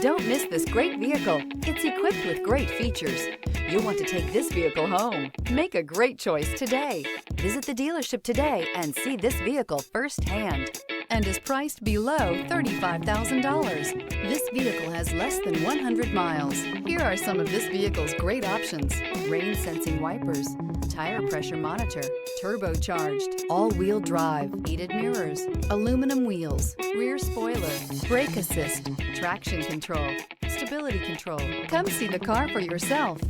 Don't miss this great vehicle. It's equipped with great features. You'll want to take this vehicle home. Make a great choice today. Visit the dealership today and see this vehicle firsthand, and is priced below $35,000. This vehicle has less than 100 miles. Here are some of this vehicle's great options: rain sensing wipers, tire pressure monitor, turbocharged, all-wheel drive, heated mirrors, aluminum wheels, rear spoiler, brake assist, traction control, stability control. Come see the car for yourself.